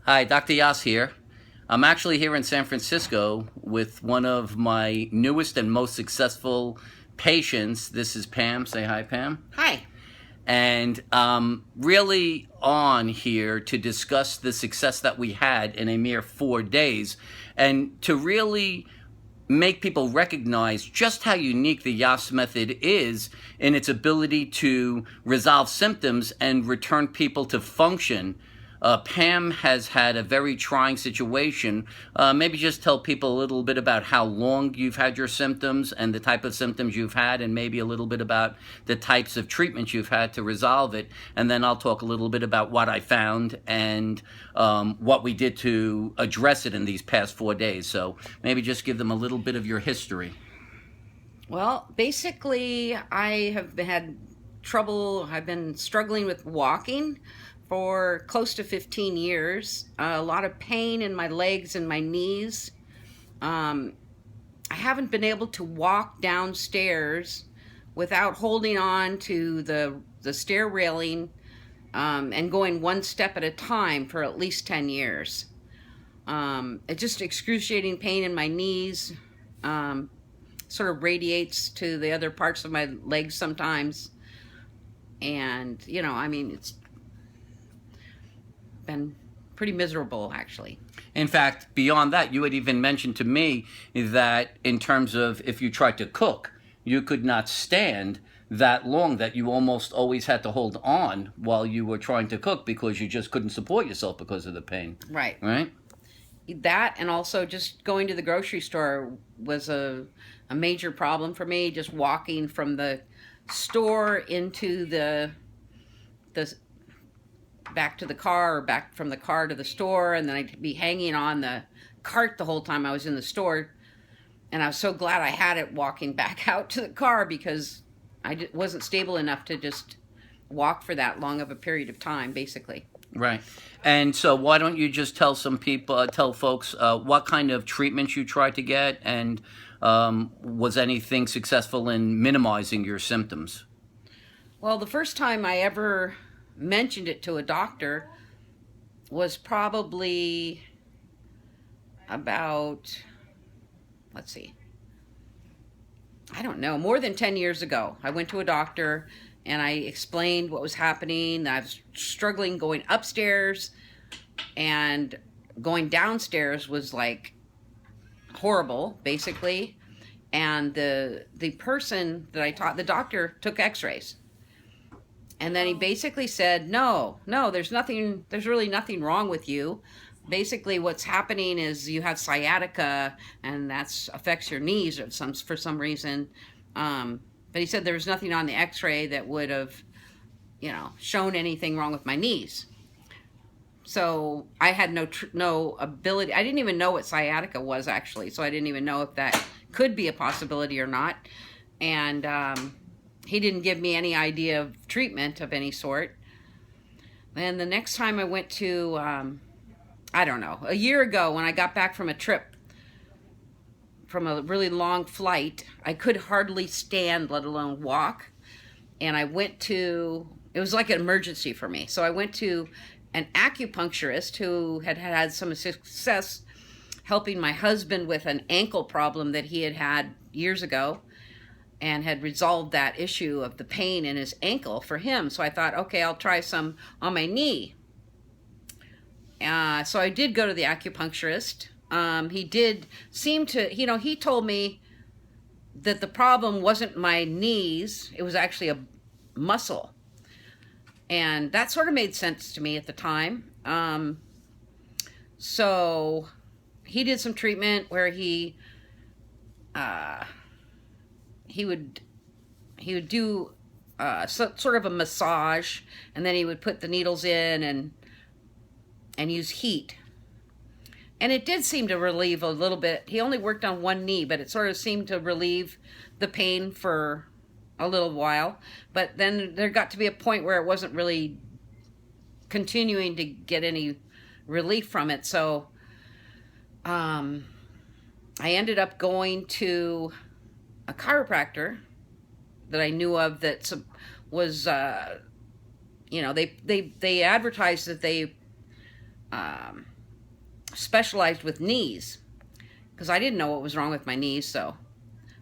Hi, Dr. Yass here. I'm actually here in San Francisco with one of my newest and most successful patients. This is Pam. Say hi, Pam. Hi. And really on here to discuss the success that we had in a mere 4 days and to really make people recognize just how unique the Yass method is in its ability to resolve symptoms and return people to function. Pam has had a very trying situation. Maybe just tell people a little bit about how long you've had your symptoms and the type of symptoms you've had, and maybe a little bit about the types of treatments you've had to resolve it. And then I'll talk a little bit about what I found and what we did to address it in these past 4 days. So maybe just give them a little bit of your history. Well, basically, I have had trouble. I've been struggling with walking for close to 15 years. A lot of pain in my legs and my knees. Um, I haven't been able to walk downstairs without holding on to the stair railing and going one step at a time for at least 10 years. It's just excruciating pain in my knees. Sort of radiates to the other parts of my legs sometimes. And, I mean, it's been pretty miserable, actually. In fact, beyond that, you had even mentioned to me that in terms of if you tried to cook, you could not stand that long, that you almost always had to hold on while you were trying to cook because you just couldn't support yourself because of the pain. Right. Right? That, and also just going to the grocery store was a major problem for me. Just walking from the store into the back to the car, or back from the car to the store, and then I'd be hanging on the cart the whole time I was in the store. And I was so glad I had it walking back out to the car, because I wasn't stable enough to just walk for that long of a period of time, basically. Right. And so why don't you just tell some people, tell folks what kind of treatments you tried to get, and was anything successful in minimizing your symptoms? Well, the first time I ever mentioned it to a doctor was probably about, let's see, I don't know, more than 10 years ago. I went to a doctor and I explained what was happening. I was struggling going upstairs, and going downstairs was like horrible, basically. And the person that I taught, the doctor, took x-rays. And then he basically said, no, there's really nothing wrong with you. Basically, what's happening is you have sciatica, and that affects your knees for some reason. But he said there was nothing on the x-ray that would have, shown anything wrong with my knees. So I had no ability. I didn't even know what sciatica was, actually. So I didn't even know if that could be a possibility or not. And he didn't give me any idea of treatment of any sort. And the next time I went to, I don't know, a year ago, when I got back from a trip, from a really long flight, I could hardly stand, let alone walk. And I went to, it was like an emergency for me. So I went to an acupuncturist who had had some success helping my husband with an ankle problem that he had had years ago, and had resolved that issue of the pain in his ankle for him. So I thought, okay, I'll try some on my knee. So I did go to the acupuncturist. He did seem to, he told me that the problem wasn't my knees, it was actually a muscle. And that sort of made sense to me at the time. So he did some treatment where he would do sort of a massage, and then he would put the needles in and use heat. And it did seem to relieve a little bit. He only worked on one knee, but it sort of seemed to relieve the pain for a little while. But then there got to be a point where it wasn't really continuing to get any relief from it. So I ended up going to a chiropractor that I knew of that was, they advertised that they specialized with knees, because I didn't know what was wrong with my knees, so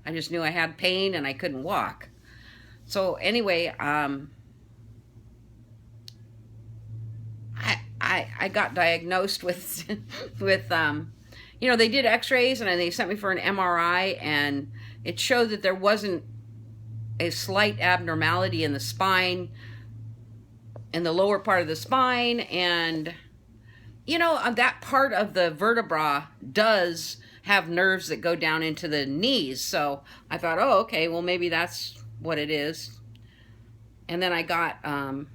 I just knew I had pain and I couldn't walk. So anyway, I got diagnosed with with they did x-rays and then they sent me for an MRI, and it showed that there wasn't a slight abnormality in the spine, in the lower part of the spine, and that part of the vertebra does have nerves that go down into the knees. So I thought, oh, okay, well, maybe that's what it is. And then I got a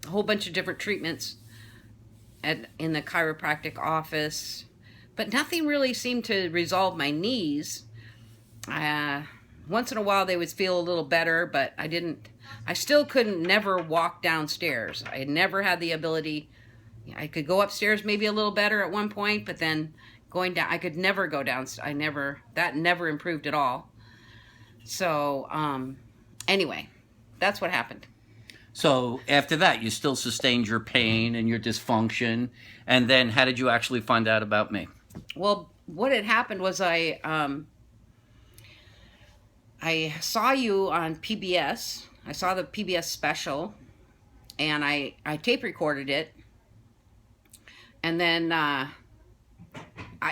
whole bunch of different treatments in the chiropractic office, but nothing really seemed to resolve my knees. Once in a while they would feel a little better, but I still couldn't never walk downstairs. I never had the ability. I could go upstairs maybe a little better at one point, but then going down, I could never go down. That never improved at all. So, anyway, that's what happened. So after that, you still sustained your pain and your dysfunction. And then how did you actually find out about me? Well, what had happened was I saw you on PBS. I saw the PBS special, and I tape recorded it. And then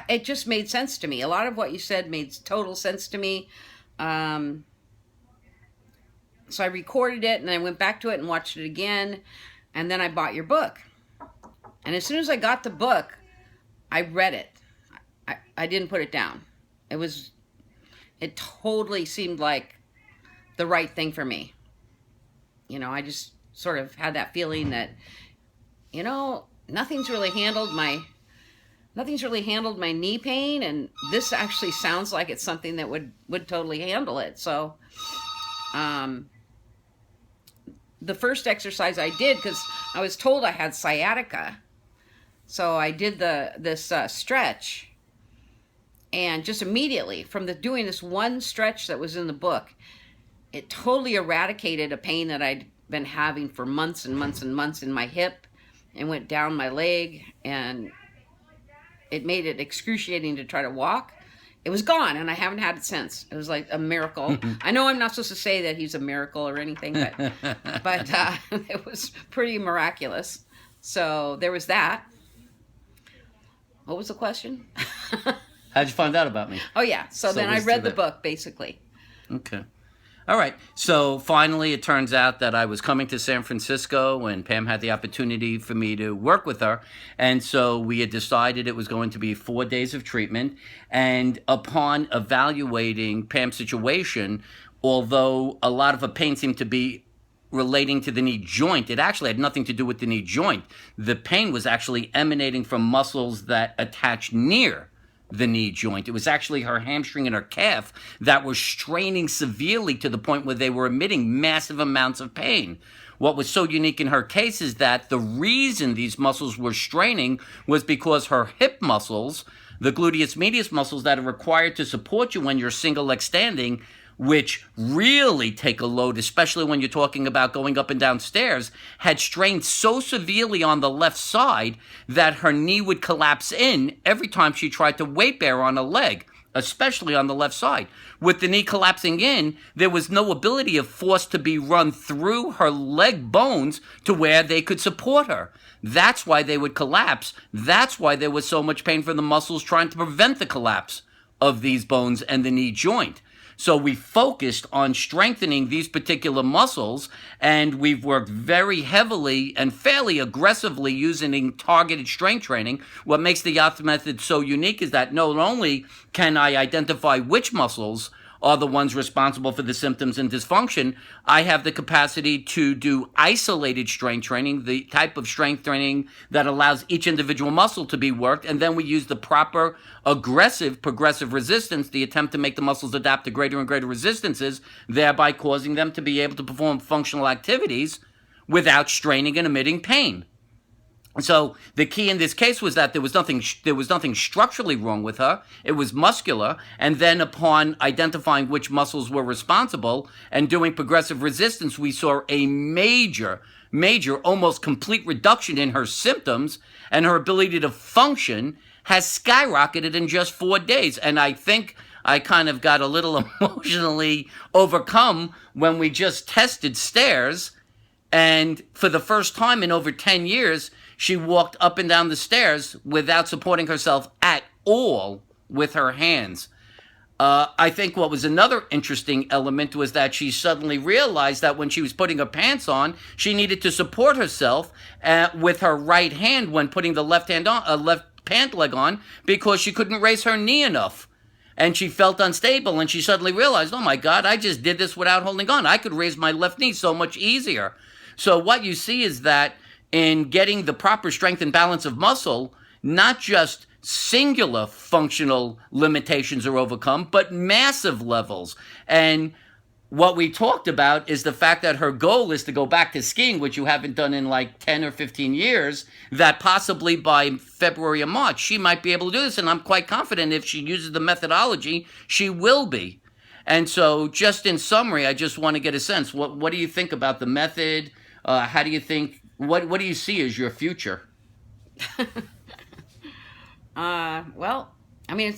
it just made sense to me. A lot of what you said made total sense to me. So I recorded it, and I went back to it and watched it again. And then I bought your book. And as soon as I got the book, I read it. I didn't put it down. It totally seemed like the right thing for me. I just sort of had that feeling that, nothing's really handled my knee pain, and this actually sounds like it's something that would totally handle it. So, the first exercise I did, because I was told I had sciatica, so I did this stretch, and just immediately from doing this one stretch that was in the book, it totally eradicated a pain that I'd been having for months and months and months in my hip, and went down my leg, and it made it excruciating to try to walk. It was gone, and I haven't had it since. It was like a miracle. I know I'm not supposed to say that he's a miracle or anything, but it was pretty miraculous. So there was that. What was the question? How'd you find out about me? Oh, yeah. So then I read the book, basically. Okay. All right. So finally, it turns out that I was coming to San Francisco, and Pam had the opportunity for me to work with her. And so we had decided it was going to be 4 days of treatment. And upon evaluating Pam's situation, although a lot of her pain seemed to be relating to the knee joint, it actually had nothing to do with the knee joint. The pain was actually emanating from muscles that attach near the knee joint. It was actually her hamstring and her calf that were straining severely to the point where they were emitting massive amounts of pain. What was so unique in her case is that the reason these muscles were straining was because her hip muscles, the gluteus medius muscles that are required to support you when you're single leg standing, which really take a load, especially when you're talking about going up and down stairs, had strained so severely on the left side that her knee would collapse in every time she tried to weight bear on a leg, especially on the left side. With the knee collapsing in, there was no ability of force to be run through her leg bones to where they could support her. That's why they would collapse. That's why there was so much pain from the muscles trying to prevent the collapse of these bones and the knee joint. So we focused on strengthening these particular muscles, and we've worked very heavily and fairly aggressively using targeted strength training. What makes the Yass method so unique is that not only can I identify which muscles are the ones responsible for the symptoms and dysfunction, I have the capacity to do isolated strength training, the type of strength training that allows each individual muscle to be worked, and then we use the proper aggressive progressive resistance, the attempt to make the muscles adapt to greater and greater resistances, thereby causing them to be able to perform functional activities without straining and emitting pain. So the key in this case was that there was nothing structurally wrong with her. It was muscular. And then upon identifying which muscles were responsible and doing progressive resistance, we saw a major, almost complete reduction in her symptoms, and her ability to function has skyrocketed in just 4 days. And I think I kind of got a little emotionally overcome when we just tested stairs. And for the first time in over 10 years, she walked up and down the stairs without supporting herself at all with her hands. I think what was another interesting element was that she suddenly realized that when she was putting her pants on, she needed to support herself with her right hand when putting the left pant leg on, because she couldn't raise her knee enough. And she felt unstable, and she suddenly realized, oh my God, I just did this without holding on. I could raise my left knee so much easier. So what you see is that in getting the proper strength and balance of muscle, not just singular functional limitations are overcome, but massive levels. And what we talked about is the fact that her goal is to go back to skiing, which you haven't done in like 10 or 15 years, that possibly by February or March, she might be able to do this. And I'm quite confident if she uses the methodology, she will be. And so just in summary, I just want to get a sense. What do you think about the method? How do you think, what do you see as your future? Well, I mean,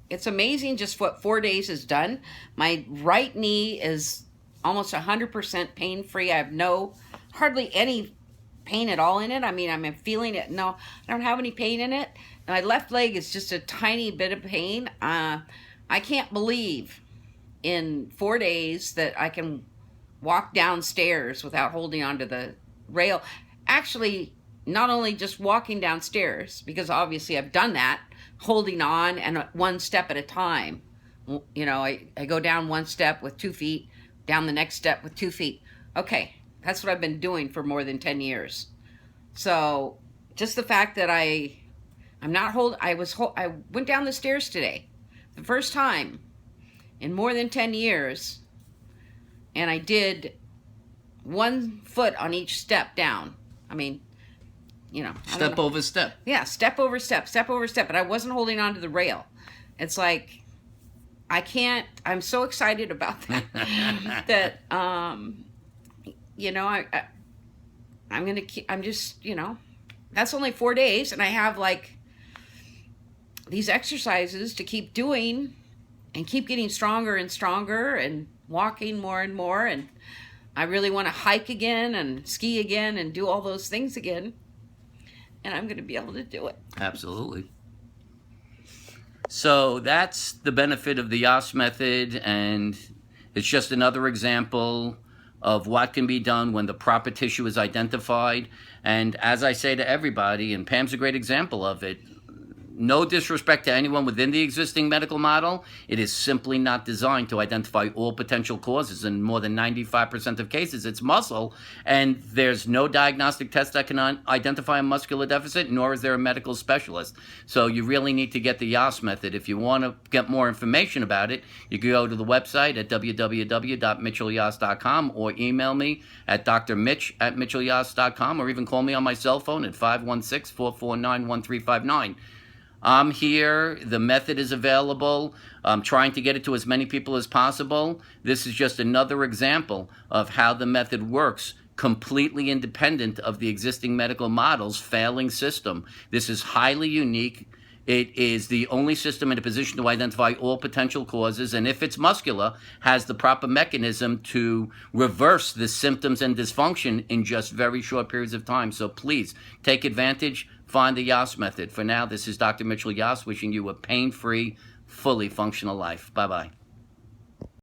it's amazing just what 4 days has done. My right knee is almost 100% pain-free. I have hardly any pain at all in it. I mean, I'm feeling it. No, I don't have any pain in it. And my left leg is just a tiny bit of pain. I can't believe in 4 days that I can walk downstairs without holding onto the rail. Actually, not only just walking downstairs, because obviously I've done that, holding on and one step at a time. You know, I go down one step with 2 feet, down the next step with 2 feet. Okay, that's what I've been doing for more than 10 years. So just the fact that I went down the stairs today, the first time in more than 10 years, and I did 1 foot on each step down. I mean, you know. Step over step. Yeah, step over step, but I wasn't holding on to the rail. It's like, I'm so excited about that, that, you know, I'm just, you know, that's only 4 days, and I have like these exercises to keep doing and keep getting stronger and stronger and walking more and more. And I really want to hike again and ski again and do all those things again. And I'm going to be able to do it. Absolutely. So that's the benefit of the Yass method, and it's just another example of what can be done when the proper tissue is identified. And as I say to everybody, and Pam's a great example of it, no disrespect to anyone within the existing medical model, it is simply not designed to identify all potential causes. In more than 95% of cases, it's muscle, and there's no diagnostic test that can identify a muscular deficit, nor is there a medical specialist. So you really need to get the Yass method. If you want to get more information about it, you can go to the website at www.mitchellyass.com or email me at drmitch@mitchellyass.com, or even call me on my cell phone at 516-449-1359. I'm here. The method is available. I'm trying to get it to as many people as possible. This is just another example of how the method works, completely independent of the existing medical model's failing system. This is highly unique. It is the only system in a position to identify all potential causes, and if it's muscular, has the proper mechanism to reverse the symptoms and dysfunction in just very short periods of time. So please take advantage. Find the Yass method. For now, this is Dr. Mitchell Yass wishing you a pain-free, fully functional life. Bye-bye.